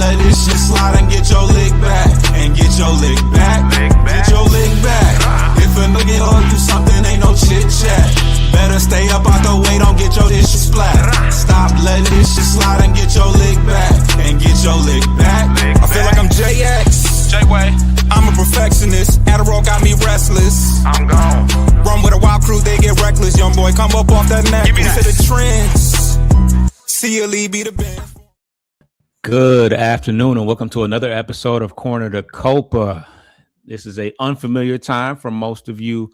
let this shit slide and get your lick back. And get your lick back. Get your lick back. If a nigga owe you something, ain't no chit chat. Better stay up out the way, don't get your issue splat. Stop letting this shit slide and get your lick back. And get your lick back. I feel like I'm JX. J-Way. I'm a perfectionist. Adderall got me restless. I'm gone. Run with a wild crew, they get reckless. Young boy, come up off that neck. Give me that. To the trends. See a lead, be the band. Good afternoon and welcome to another episode of Corner to Copa. This is an unfamiliar time for most of you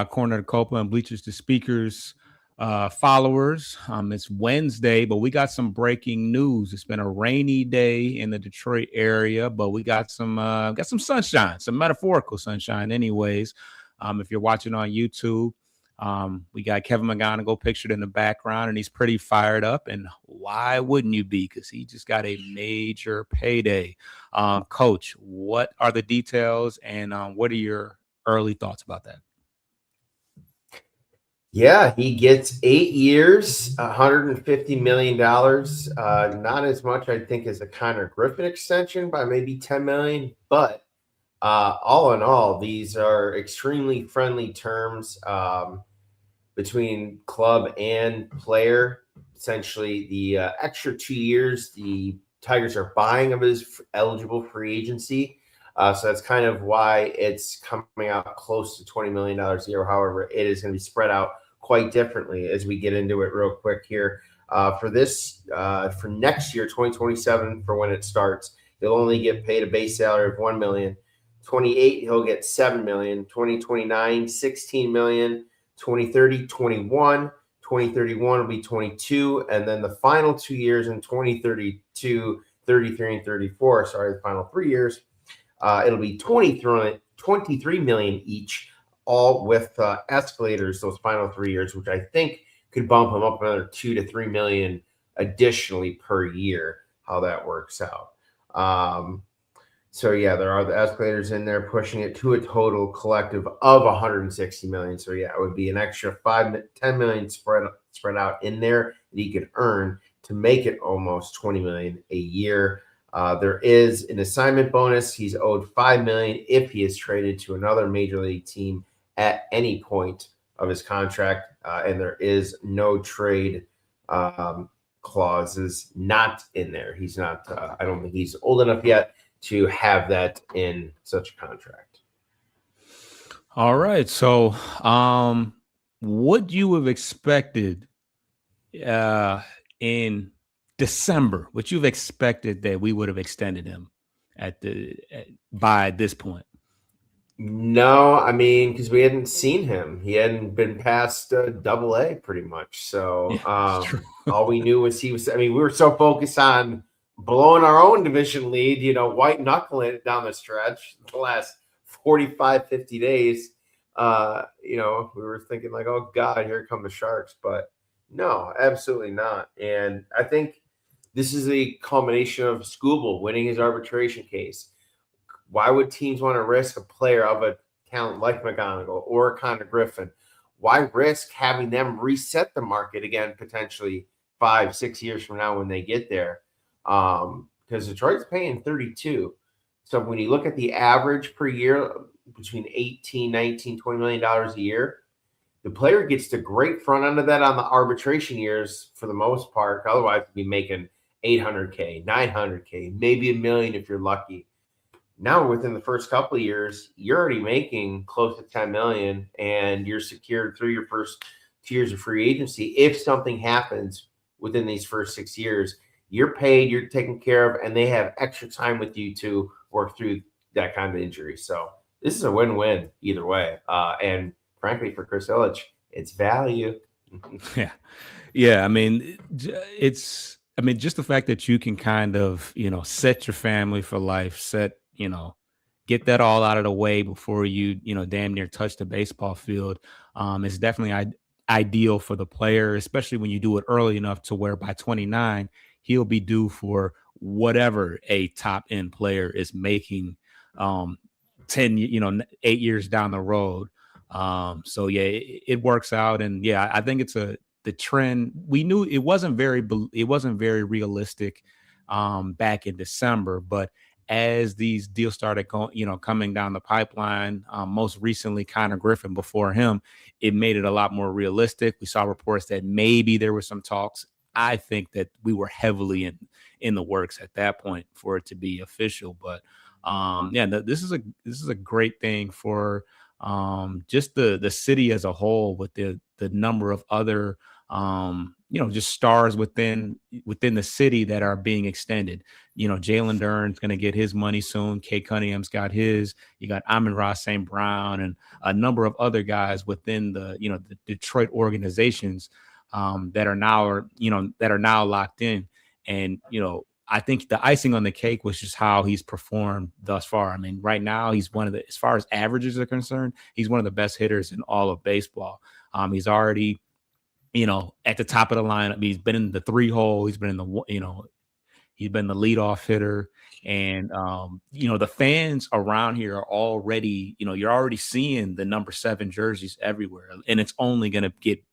Corner to Copa and Bleachers to Speakers followers. It's Wednesday, but we got some breaking news. It's been a rainy day in the Detroit area, but we got some sunshine, some metaphorical sunshine anyways. If you're watching on YouTube, we got Kevin Mcgonigle pictured in the background, and he's pretty fired up. And why wouldn't you be? Because he just got a major payday. Coach, what are the details, and what are your early thoughts about that? Yeah, he gets 8 years, $150 million. Not as much, I think, as a Connor Griffin extension by maybe $10 million, but all in all, these are extremely friendly terms between club and player. Essentially, the extra 2 years the Tigers are buying of his eligible free agency. So that's kind of why it's coming out close to $20 million a year. However, it is going to be spread out quite differently as we get into it real quick here. For next year, 2027, for when it starts, he'll only get paid a base salary of $1 million. 28, he'll get $7 million. 2029, $16 million. 2030, 21. 2031 will be 22. And then the final 2 years in 2032, 33, and 34, the final 3 years, it'll be 23 million each, all with escalators those final 3 years, which I think could bump him up another 2 to 3 million additionally per year, how that works out. So yeah, there are the escalators in there pushing it to a total collective of 160 million. So yeah, it would be an extra 10 million spread out in there that he could earn to make it almost 20 million a year. There is an assignment bonus. He's owed $5 million if he is traded to another major league team at any point of his contract, and there is no trade clauses not in there. He's not. I don't think he's old enough yet to have that in such a contract. All right. So would you have expected in December, would you have expected that we would have extended him by this point? No, I mean, because we hadn't seen him. He hadn't been past AA pretty much. So yeah, all we knew was we were so focused on blowing our own division lead, white knuckling it down the stretch the last 45, 50 days. We were thinking like, oh God, here come the Sharks. But no, absolutely not. And I think this is a culmination of Skubal winning his arbitration case. Why would teams want to risk a player of a talent like Mcgonigle or Connor Griffin? Why risk having them reset the market again, potentially 5-6 years from now when they get there? Because Detroit's paying 32. So when you look at the average per year between 18, 19, $20 million a year, the player gets the great front end of that on the arbitration years for the most part. Otherwise, you'd be making $800K, $900K, maybe $1 million if you're lucky. Now, within the first couple of years, you're already making close to $10 million, and you're secured through your first 2 years of free agency. If something happens within these first 6 years, you're paid, you're taken care of, and they have extra time with you to work through that kind of injury. So this is a win-win either way. And frankly, for Chris Ilitch, it's value. Yeah. I mean, just the fact that you can kind of, set your family for life, get that all out of the way before you damn near touch the baseball field. Is definitely ideal for the player, especially when you do it early enough to where by 29, he'll be due for whatever a top end player is making 8 years down the road. So yeah, it works out. And yeah, I think it's the trend. We knew it wasn't very realistic back in December. But as these deals started going, coming down the pipeline, most recently Connor Griffin before him, it made it a lot more realistic. We saw reports that maybe there were some talks. I think that we were heavily in the works at that point for it to be official. But this is a great thing for just the city as a whole, with the number of other just stars within the city that are being extended. Jalen Duren's going to get his money soon. Kate Cunningham's got his. You got Amon-Ra St. Brown and a number of other guys within the Detroit organizations that are now locked in. And I think the icing on the cake was just how he's performed thus far. I mean, right now he's as far as averages are concerned, he's one of the best hitters in all of baseball. He's already at the top of the lineup. He's been in the 3-hole. He's been in he's been the leadoff hitter. And, the fans around here are already, you're already seeing the number 7 jerseys everywhere. And it's only going to get,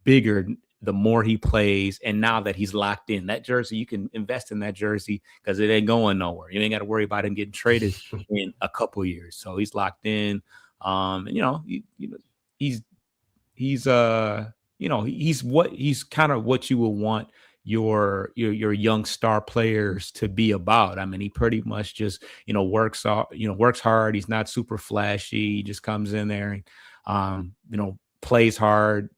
bigger the more he plays. And now that he's locked in that jersey, you can invest in that jersey because it ain't going nowhere. You ain't got to worry about him getting traded in a couple years. So he's locked in. He's kind of what you will want your young star players to be about. I mean, he pretty much just works hard. He's not super flashy. He just comes in there and plays hard,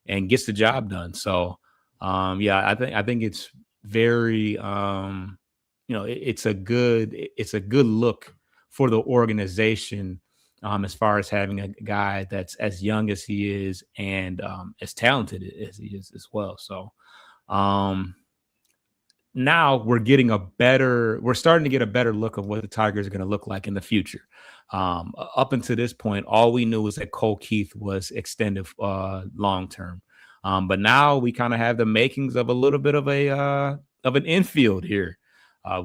and gets the job done. So I think it's very it's a good look for the organization. As far as having a guy that's as young as he is and as talented as he is as well. So now we're starting to get a better look of what the Tigers are going to look like in the future. Up until this point, all we knew was that Cole Keith was extended long-term. But now we kind of have the makings of a little bit of an infield here.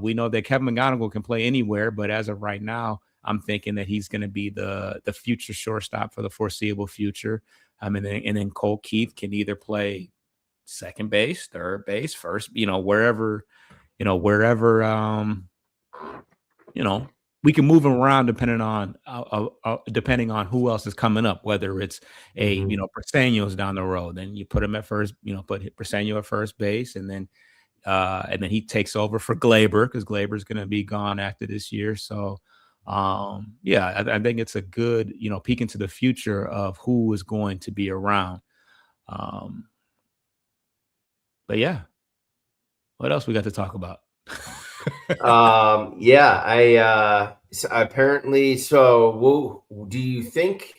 We know that Kevin Mcgonigle can play anywhere, but as of right now, I'm thinking that he's going to be the future shortstop for the foreseeable future. And then Cole Keith can either play second base, third base, first, wherever we can move him around depending on who else is coming up, whether it's Briseño's down the road, then you put him at first, put Briseño at first base, and then he takes over for Glaber because Glaber's going to be gone after this year. So I think it's a good, peek into the future of who is going to be around. But yeah, what else we got to talk about? Do you think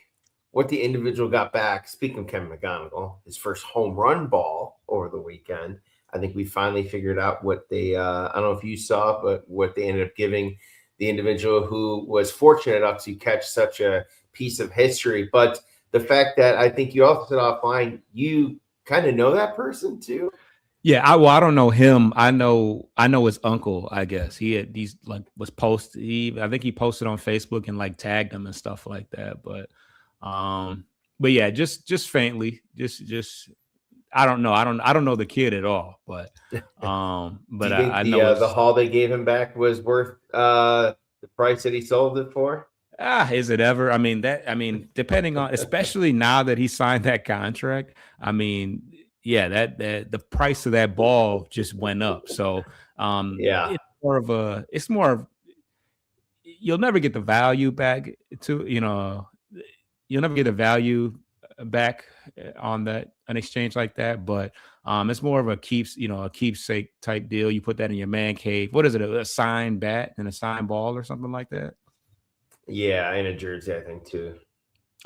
what the individual got back, speaking of Kevin Mcgonigle, his first home run ball over the weekend? I think we finally figured out what they, I don't know if you saw, but what they ended up giving the individual who was fortunate enough to catch such a piece of history. But the fact that I think you also said offline, you kind of know that person too. Yeah, I don't know him. I know his uncle. I guess I think he posted on Facebook and like tagged him and stuff like that. But yeah, just faintly, just I don't know. I don't know the kid at all. But but I know the haul they gave him back was worth the price that he sold it for. Is it ever? I mean, depending on, especially now that he signed that contract. I mean, yeah, that the price of that ball just went up. So it's more of you'll never get the value back you'll never get the value back on an exchange like that. But it's more of a keepsake type deal. You put that in your man cave. What is it? A signed bat and a signed ball or something like that? Yeah, and a jersey, I think too.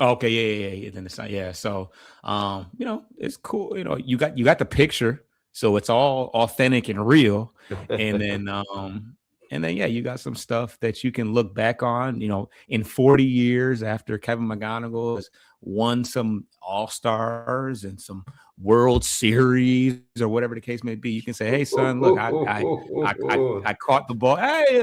Okay, yeah. Then it's not, yeah. So, it's cool. You got the picture, so it's all authentic and real. And then, you got some stuff that you can look back on. In 40 years after Kevin Mcgonigle has won some All-Stars and some World Series or whatever the case may be, you can say, "Hey, son, look, I caught the ball." Hey,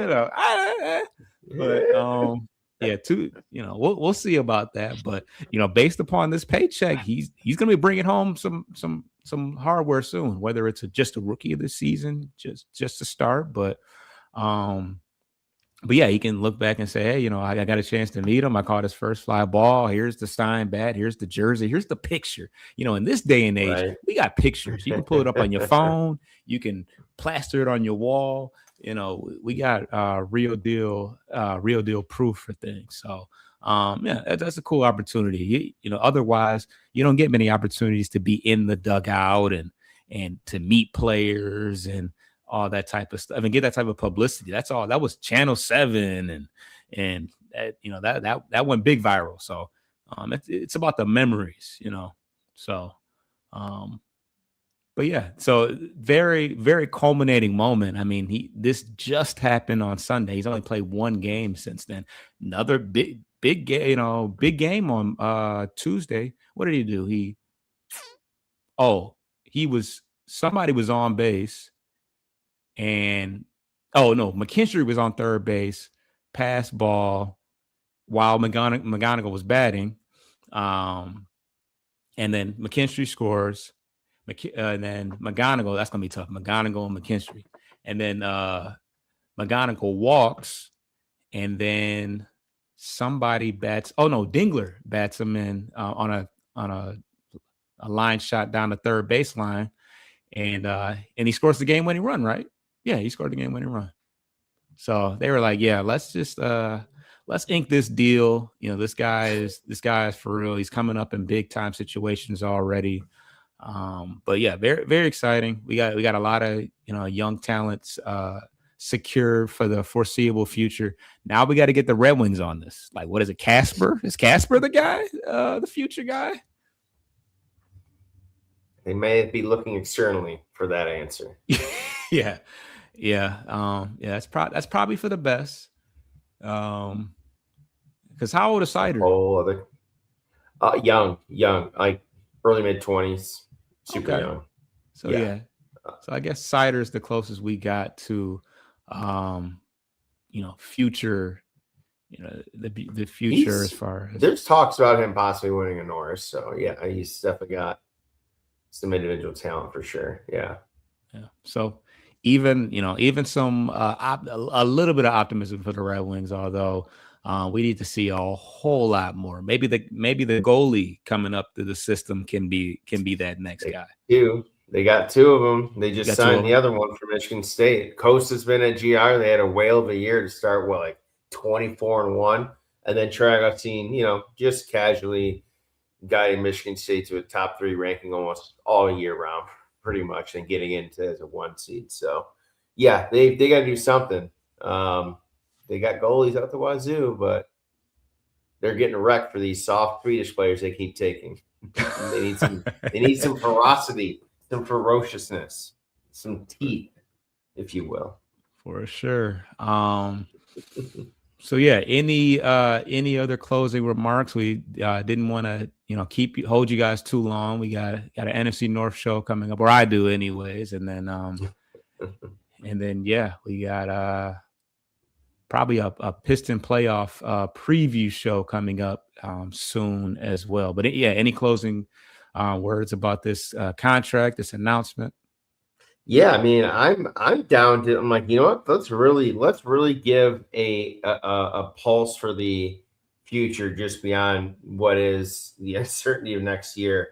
but we'll see about that. But based upon this paycheck, he's going to be bringing home some hardware soon. Whether it's just a rookie of the season, just to start, but yeah, he can look back and say, hey, I got a chance to meet him. I caught his first fly ball. Here's the signed bat. Here's the jersey. Here's the picture. In this day and age, we got pictures. You can pull it up on your phone. You can plaster it on your wall. We got real deal proof for things. So, that's a cool opportunity. Otherwise, you don't get many opportunities to be in the dugout and to meet players and all that type of stuff and get that type of publicity. That's all. That was Channel 7 and that went big viral. So it's about the memories, So but yeah, so very, very culminating moment. I mean, this just happened on Sunday. He's only played one game since then. Another big game, big game on Tuesday. What did he do? Somebody was on base. And McKinstry was on third base, pass ball while Mcgonigle was batting. And then McKinstry scores. And then Mcgonigle, that's going to be tough. Mcgonigle and McKinstry. And then Mcgonigle walks. And then somebody bats. Oh, no, Dingler bats him in on a line shot down the third baseline. And he scores the game-winning run, right? Yeah, he scored the game-winning run. So they were like, "Yeah, let's just let's ink this deal. This guy is for real. He's coming up in big-time situations already." But yeah, very, very exciting. We got a lot of young talents secured for the foreseeable future. Now we got to get the Red Wings on this. Like, what is it, Casper? Is Casper the guy, the future guy? They may be looking externally for that answer. Yeah. That's probably for the best. Because how old is Sider? Young, like early mid-20s, super young. So yeah. So I guess Sider is the closest we got to, future. The future as far as there's talks about him possibly winning a Norris. So yeah, he's definitely got some individual talent for sure. Yeah. So even some a little bit of optimism for the Red Wings, although we need to see a whole lot more. Maybe the goalie coming up through the system can be that next guy. They got two of them. They just signed the other one from Michigan State. Coast has been at GR. They had a whale of a year to start 24-1, and then Tragostin, just casually guiding Michigan State to a top 3 ranking almost all year round, pretty much, and getting into as a 1 seed. So, yeah, they got to do something. They got goalies out the wazoo, but they're getting wrecked for these soft Swedish players they keep taking. They need some ferocity, some ferociousness, some teeth, if you will. For sure. So yeah, any other closing remarks? We didn't want to hold you guys too long. We got an NFC North show coming up, or I do anyways, and then we got probably a Piston playoff preview show coming up soon as well. But any closing words about this contract, this announcement? Yeah, I mean, I'm down to. I'm like, you know what? Let's really give a pulse for the future, just beyond what is the uncertainty of next year.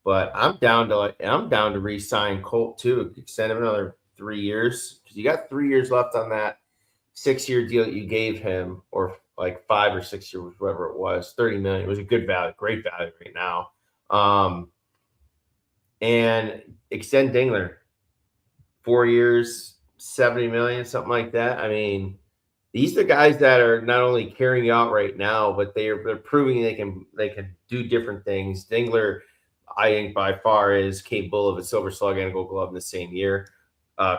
But I'm down to re-sign Colt too, extend him another 3 years, because you got 3 years left on that 6-year deal that you gave him, or 5 or 6 years, whatever it was. $30 million. It was a good value, great value right now. And extend Dingler. 4 years, $70 million, something like that. I mean, these are guys that are not only carrying out right now, but they're proving they can do different things. Dingler, I think by far is capable of a Silver Slug and a Gold Glove in the same year.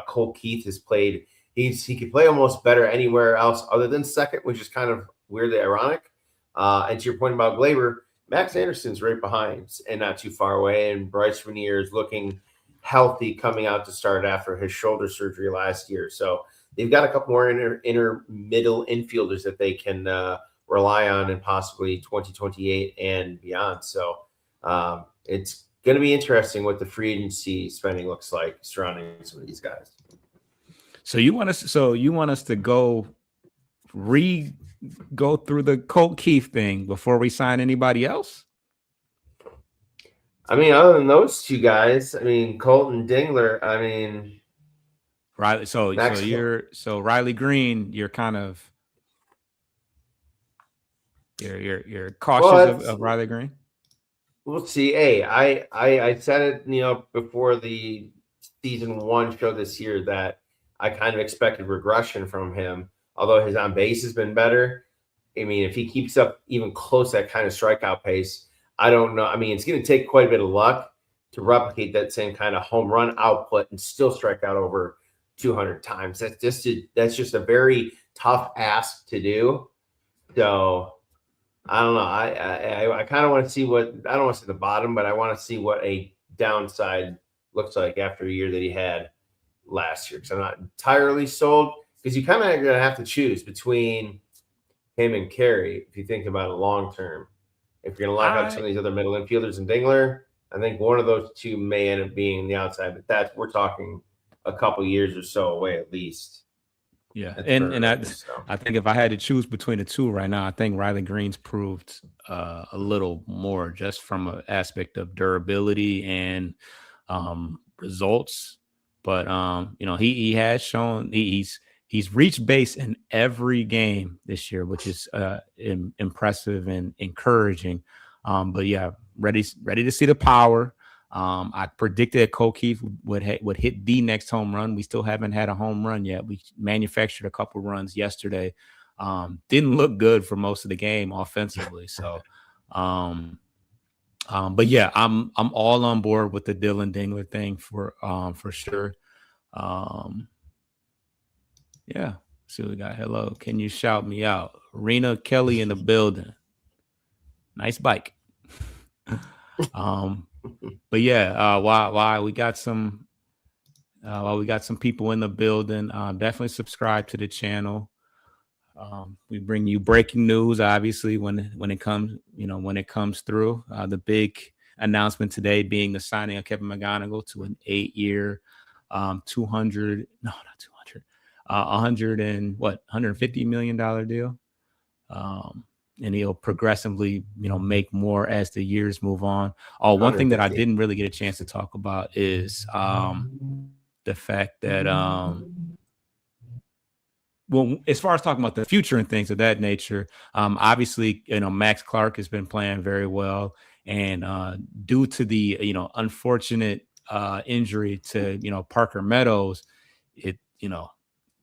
Cole Keith has played. He could play almost better anywhere else other than second, which is kind of weirdly ironic. And to your point about Glaber, Max Anderson's right behind and not too far away, and Bryce Renier is looking healthy coming out to start after his shoulder surgery last year. So they've got a couple more inner middle infielders that they can rely on in possibly 2028 and beyond. So it's going to be interesting what the free agency spending looks like surrounding some of these guys. So you want us to go through the Colt Keith thing before we sign anybody else? I mean, other than those two guys, I mean, Colton Dingler, I mean, Riley. So Riley Green, you're kind of you're cautious of Riley Green. We'll see. Hey, I said it, before the season 1 show this year that I kind of expected regression from him, although his on base has been better. I mean, if he keeps up even close that kind of strikeout pace, I don't know. I mean, it's going to take quite a bit of luck to replicate that same kind of home run output and still strike out over 200 times. That's just a very tough ask to do. So I don't know. I kind of want to see I don't want to see the bottom, but I want to see what a downside looks like after a year that he had last year. Because I'm not entirely sold. Because you kind of going to have to choose between him and Carey if you think about it long term. If you're going to lock out some of these other middle infielders and Dingler, I think one of those two may end up being the outside. But we're talking a couple years or so away at least. Yeah, I think if I had to choose between the two right now, I think Riley Green's proved a little more just from an aspect of durability and results. But he has shown he's reached base in every game this year, which is impressive and encouraging. But yeah, ready to see the power. I predicted that Colt Keith would hit the next home run. We still haven't had a home run yet. We manufactured a couple runs yesterday. Didn't look good for most of the game offensively. So, but yeah, I'm all on board with the Dylan Dingler thing for sure. Yeah. See what we got. Hello. Can you shout me out? Rena Kelly in the building. Nice bike. But yeah, while we got some people in the building, definitely subscribe to the channel. We bring you breaking news, obviously, when it comes through. The big announcement today being the signing of Kevin Mcgonigle to an 8-year, $150 million deal. And he'll progressively, make more as the years move on. One thing that I didn't really get a chance to talk about is the fact that, as far as talking about the future and things of that nature, obviously, Max Clark has been playing very well, and due to the, unfortunate injury to, Parker Meadows,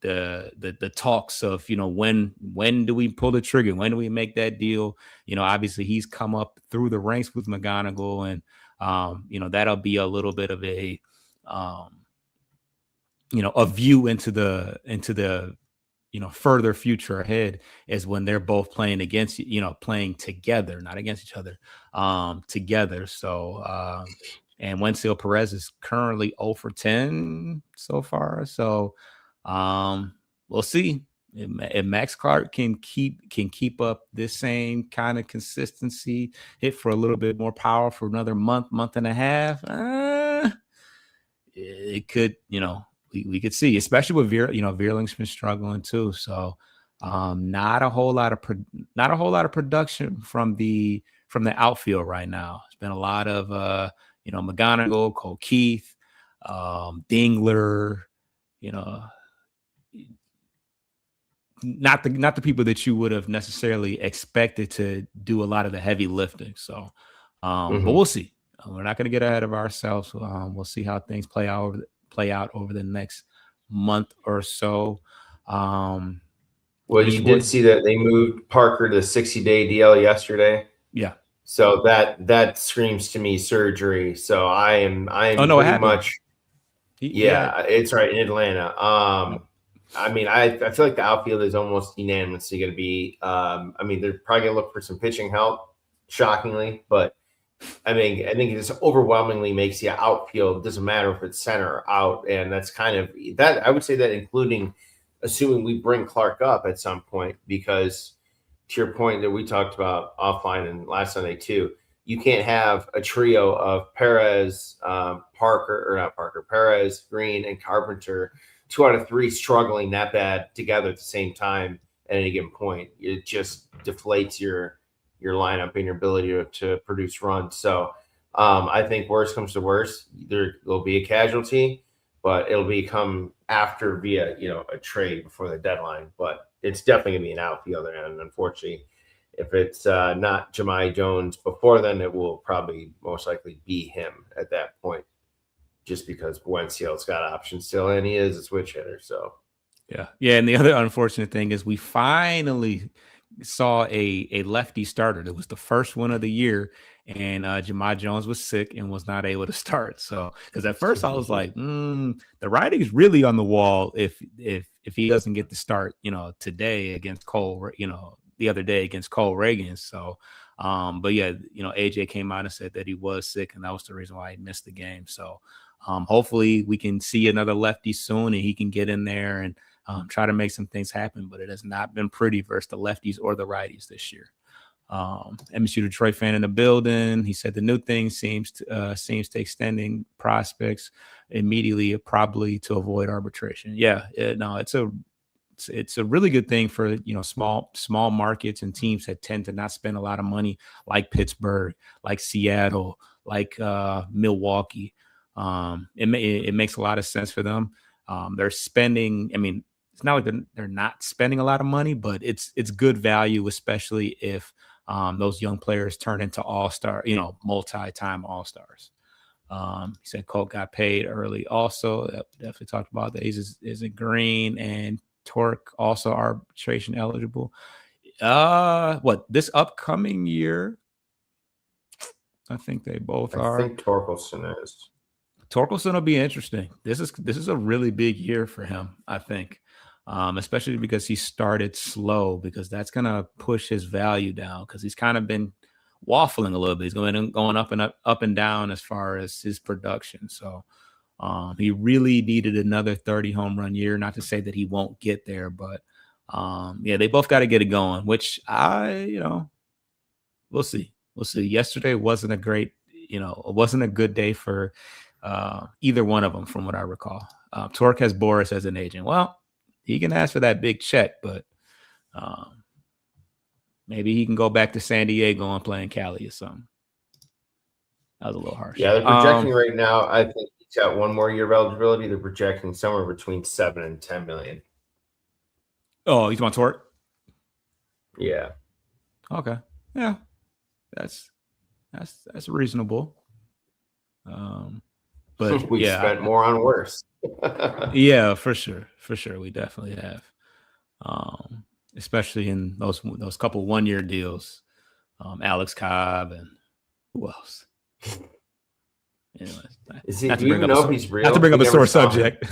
the talks of when do we pull the trigger, when do we make that deal, obviously he's come up through the ranks with Mcgonigle, and that'll be a little bit of a a view into the further future ahead, is when they're both playing playing together, not against each other, together. So and Wenzel Perez is currently 0 for 10 so far. So we'll see if Max Clark can keep up this same kind of consistency, hit for a little bit more power for another month and a half. It could, we could see, especially with Veerling's been struggling too. So not a whole lot of production from the outfield right now. It's been a lot of Mcgonigle, Colt Keith, Dingler, not the people that you would have necessarily expected to do a lot of the heavy lifting. So, but we'll see. We're not going to get ahead of ourselves. We'll see how things play out over the next month or so. Well, you did see that they moved Parker to the 60-day DL yesterday. Yeah. So that screams to me surgery. So I am pretty much. Yeah, it's right in Atlanta. I mean, I feel like the outfield is almost unanimously going to be. I mean, they're probably going to look for some pitching help, shockingly. But I mean, I think it just overwhelmingly makes the outfield. Doesn't matter if it's center or out, and that's kind of that. I would say that, including assuming we bring Clark up at some point, because to your point that we talked about offline and last Sunday too, you can't have a trio of Perez, Perez, Green, and Carpenter, 2 out of 3 struggling that bad together at the same time at any given point. It just deflates your lineup and your ability to produce runs. So I think worst comes to worst, there will be a casualty, but it'll become after via a trade before the deadline. But it's definitely gonna be an outfielder, and unfortunately, if it's not Jahmai Jones before then, it will probably most likely be him at that point, just because Wenciel's got options still, and he is a switch hitter. So yeah. And the other unfortunate thing is we finally saw a lefty starter. It was the first one of the year, and Jahmai Jones was sick and was not able to start. So, because at first I was like, the writing is really on the wall if he doesn't get the start, today against Cole, the other day against Cole Reagan. So, but yeah, AJ came out and said that he was sick, and that was the reason why he missed the game. So, hopefully we can see another lefty soon, and he can get in there and try to make some things happen. But it has not been pretty versus the lefties or the righties this year. MSU Detroit fan in the building. He said the new thing seems to extending prospects immediately, probably to avoid arbitration. Yeah, it's a really good thing for small markets and teams that tend to not spend a lot of money, like Pittsburgh, like Seattle, like Milwaukee. It makes a lot of sense for them. They're spending. I mean, it's not like they're not spending a lot of money, but it's good value, especially if those young players turn into all-star, multi-time all-stars. He said Colt got paid early. Also, definitely talked about that. Isn't Green and Torque also arbitration eligible? This upcoming year? I think they both are. I think Torkelson is. Torkelson will be interesting. This is a really big year for him, I think, especially because he started slow, because that's going to push his value down, because he's kind of been waffling a little bit. He's going up and down as far as his production. So he really needed another 30 home run year. Not to say that he won't get there, but they both got to get it going, which we'll see. Yesterday wasn't a good day for either one of them, from what I recall. Torque has Boris as an agent. Well, he can ask for that big check, but maybe he can go back to San Diego and play in Cali or something. That was a little harsh. Yeah, they're projecting right now, I think he's got one more year of eligibility. They're projecting somewhere between 7 and 10 million. Oh, he's on Torque? Yeah. Okay. Yeah. That's reasonable. But we spent more on worse. Yeah, for sure. We definitely have. Especially in those couple 1-year deals. Alex Cobb and who else? Anyways, do you even know if he's real? Not to bring up a sore subject.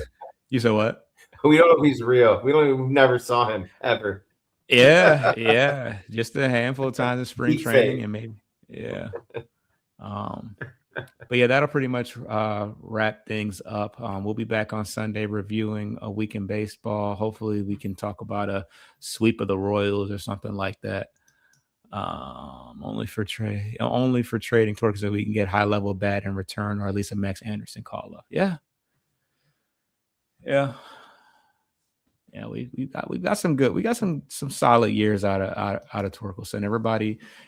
You said what? We don't know if he's real. We never saw him ever. Yeah. Just a handful of times in spring training, and maybe, yeah. But yeah, that'll pretty much wrap things up. We'll be back on Sunday reviewing a week in baseball. Hopefully we can talk about a sweep of the Royals or something like that. Only for trading Torque, so we can get high level bat in return, or at least a Max Anderson call up. Yeah. We've got some solid years out of Torkelson.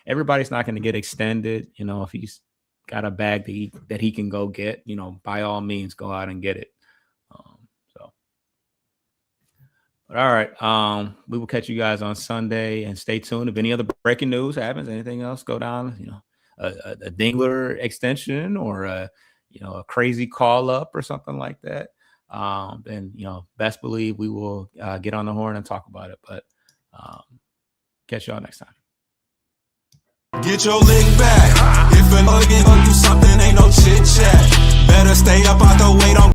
Everybody's not going to get extended. If he's got a bag that he can go get, by all means, go out and get it. But all right, we will catch you guys on Sunday, and stay tuned. If any other breaking news happens, anything else go down, a Dingler extension or a crazy call up or something like that, then best believe we will get on the horn and talk about it. But catch y'all next time. Get your lick back. If a nigga owe you something, ain't no chit chat. Better stay up out the way. Don't